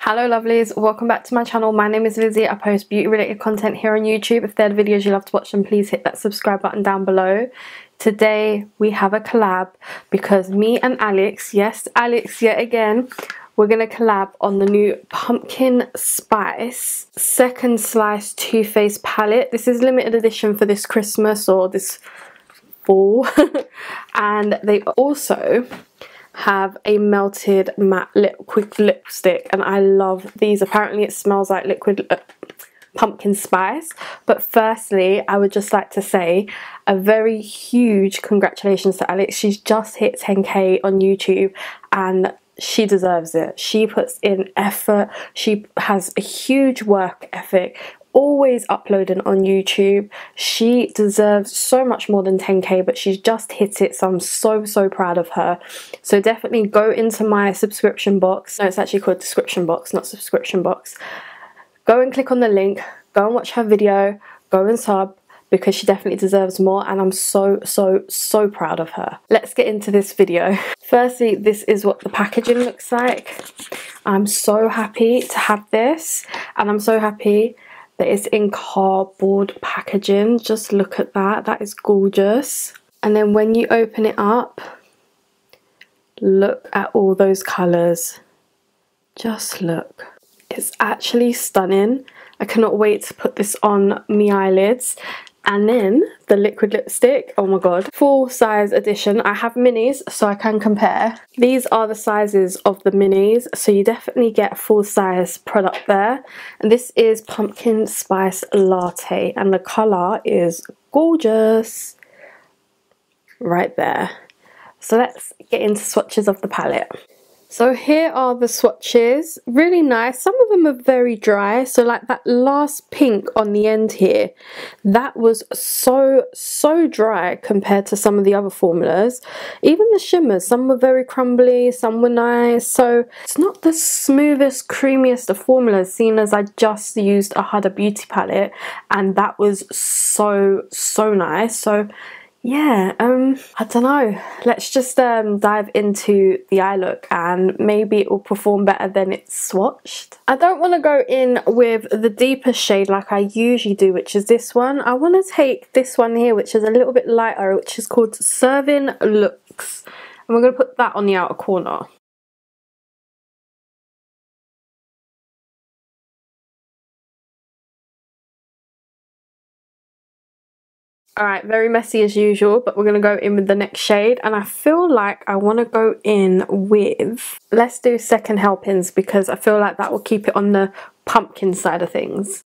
Hello lovelies, welcome back to my channel. My name is Lizzie. I post beauty related content here on YouTube. If they're the videos you love to watch, then please hit that subscribe button down below. Today we have a collab because me and Alex, yes Alex yet again, we're gonna collab on the new Pumpkin Spice Second Slice Too Faced palette. This is limited edition for this Christmas or this fall. And they also have a melted matte liquid lipstick, and I love these. Apparently it smells like liquid pumpkin spice. But firstly, I would just like to say a very huge congratulations to Alex. She's just hit 10k on YouTube and she deserves it. She puts in effort, she has a huge work ethic, always uploading on YouTube. She deserves so much more than 10k, but she's just hit it, so I'm so proud of her. So definitely go into my subscription box. No, it's actually called description box, not subscription box. Go and click on the link, go and watch her video, go and sub, because she definitely deserves more, and I'm so proud of her. Let's get into this video. Firstly, this is what the packaging looks like. I'm so happy to have this, and I'm so happy that it's in cardboard packaging. Just look at that, that is gorgeous. And then when you open it up, look at all those colours. Just look, it's actually stunning. I cannot wait to put this on me eyelids. And then the liquid lipstick, oh my god, full size edition. I have minis so I can compare. These are the sizes of the minis, so you definitely get a full size product there. And this is Pumpkin Spice Latte, and the colour is gorgeous right there. So let's get into swatches of the palette. So here are the swatches, really nice. Some of them are very dry, so like that last pink on the end here, that was so dry compared to some of the other formulas. Even the shimmers, some were very crumbly, some were nice. So it's not the smoothest, creamiest of formulas, seeing as I just used a Huda Beauty palette and that was so nice. So yeah, I don't know. Let's just dive into the eye look and maybe it will perform better than it's swatched. I don't want to go in with the deepest shade like I usually do, which is this one. I want to take this one here, which is a little bit lighter, which is called Serving Looks. And we're going to put that on the outer corner. Alright, very messy as usual, but we're going to go in with the next shade, and I feel like I want to go in with, let's do Second Helpings, because I feel like that will keep it on the pumpkin side of things.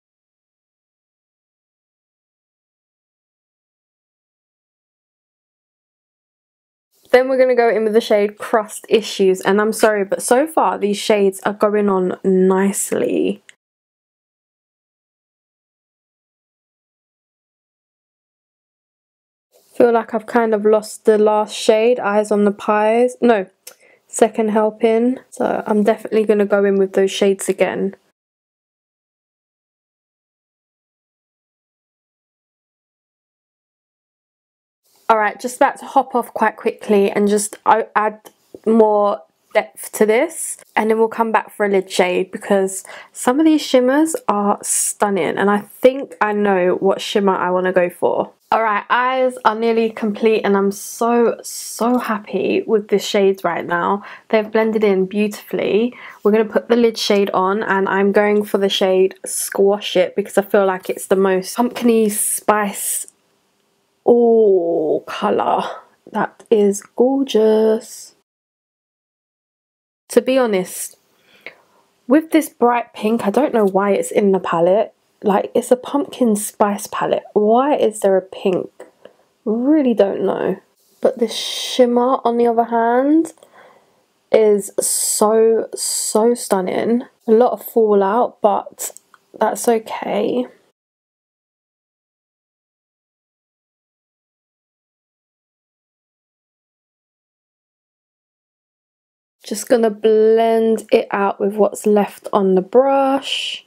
Then we're going to go in with the shade Crust Issues, and I'm sorry, but so far these shades are going on nicely. Feel like I've kind of lost the last shade, Eyes on the Pies. No, Second Helping. So I'm definitely going to go in with those shades again. Alright, just about to hop off quite quickly and just add more depth to this, and then we'll come back for a lid shade because some of these shimmers are stunning and I think I know what shimmer I want to go for. Alright, eyes are nearly complete and I'm so happy with the shades right now. They've blended in beautifully. We're going to put the lid shade on and I'm going for the shade Squash It because I feel like it's the most pumpkin-y spice colour. That is gorgeous. To be honest, with this bright pink, I don't know why it's in the palette. Like, it's a pumpkin spice palette. Why is there a pink? Really don't know. But this shimmer, on the other hand, is so stunning. A lot of fallout, but that's okay. Just gonna blend it out with what's left on the brush.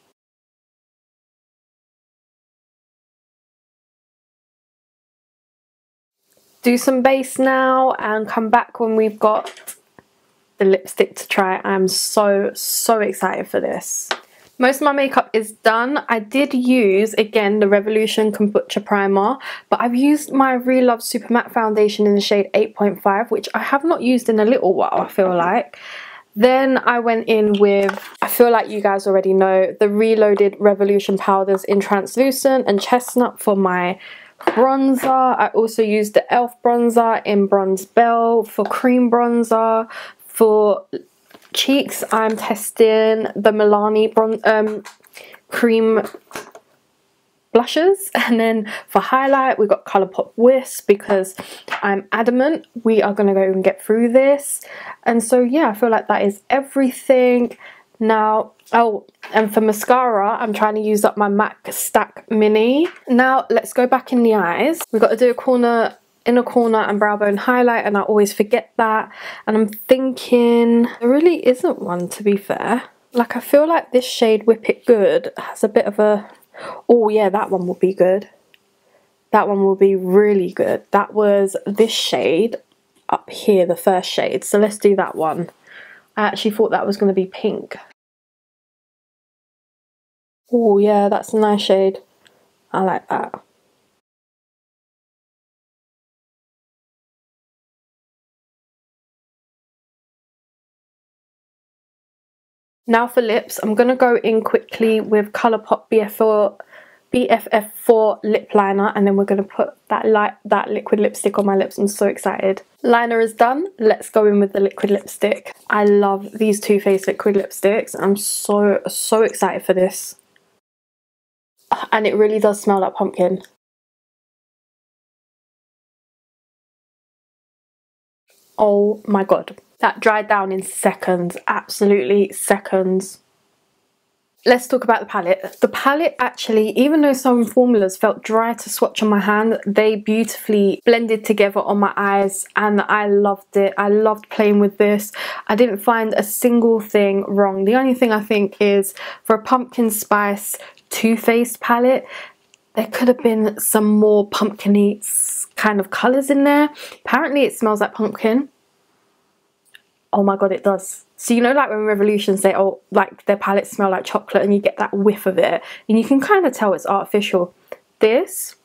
Do some base now and come back when we've got the lipstick to try. I'm so excited for this. Most of my makeup is done. I did use, again, the Revolution Kombucha Primer, but I've used my Real Love Super Matte Foundation in the shade 8.5, which I have not used in a little while, I feel like. Then I went in with, I feel like you guys already know, the Reloaded Revolution Powders in Translucent and Chestnut for my bronzer. I also used the e.l.f. bronzer in Bronze Belle for cream bronzer. For cheeks, I'm testing the Milani cream blushes, and then for highlight we got Colourpop Wisp because I'm adamant we are going to go and get through this. And so yeah, I feel like that is everything. Now, oh, and for mascara, I'm trying to use up my MAC Stack Mini. Now let's go back in the eyes. We've got to do a inner corner and brow bone highlight, and I always forget that. And I'm thinking there really isn't one, to be fair. Like, I feel like this shade Whip It Good has a bit of a, oh yeah, that one will be good. That one will be really good. That was this shade up here, the first shade. So let's do that one. I actually thought that was going to be pink. Oh yeah, that's a nice shade. I like that. Now for lips, I'm going to go in quickly with Colourpop BFF4 lip liner, and then we're going to put that liquid lipstick on my lips. I'm so excited. Liner is done. Let's go in with the liquid lipstick. I love these Too Faced liquid lipsticks. I'm so excited for this. And it really does smell like pumpkin. Oh my god. That dried down in seconds. Absolutely seconds. Let's talk about the palette. The palette actually, even though some formulas felt dry to swatch on my hand, they beautifully blended together on my eyes, and I loved it. I loved playing with this. I didn't find a single thing wrong. The only thing I think is for a pumpkin spice Too Faced palette, there could have been some more pumpkin-y kind of colours in there. Apparently it smells like pumpkin. Oh my god, it does. So you know, like when Revolution say, oh, like their palettes smell like chocolate, and you get that whiff of it, and you can kind of tell it's artificial. This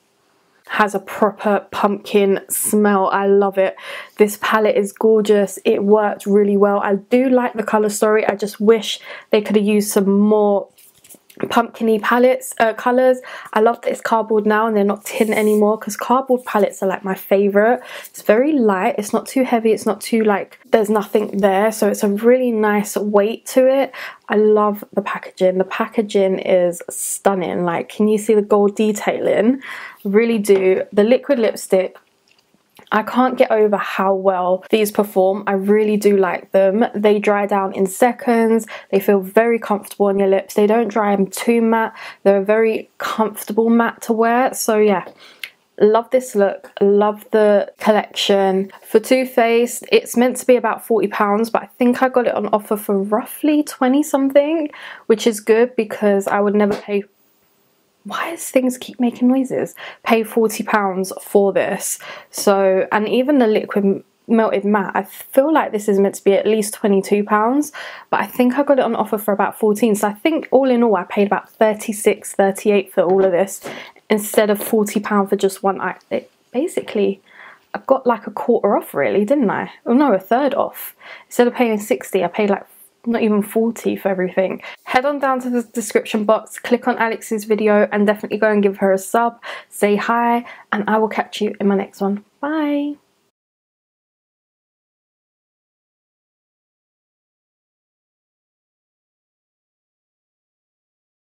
has a proper pumpkin smell. I love it. This palette is gorgeous. It worked really well. I do like the colour story. I just wish they could have used some more pumpkin-y palettes, colours. I love that it's cardboard now and they're not tin anymore, because cardboard palettes are like my favourite. It's very light, it's not too heavy, it's not too like there's nothing there, so it's a really nice weight to it. I love the packaging. The packaging is stunning. Like, can you see the gold detailing? I really do. The liquid lipstick, I can't get over how well these perform. I really do like them. They dry down in seconds. They feel very comfortable on your lips. They don't dry them too matte. They're a very comfortable matte to wear. So yeah, love this look. Love the collection. For Too Faced, it's meant to be about £40, but I think I got it on offer for roughly 20 something, which is good because I would never pay, why does things keep making noises, pay £40 for this. So, and even the liquid melted matte, I feel like this is meant to be at least £22, but I think I got it on offer for about 14. So I think all in all I paid about 36, 38 for all of this instead of £40 for just one. Basically I got like a quarter off really, didn't I? Oh no, a third off. Instead of paying 60, I paid like not even 40 for everything. Head on down to the description box, click on Alex's video, and definitely go and give her a sub, say hi, and I will catch you in my next one. Bye.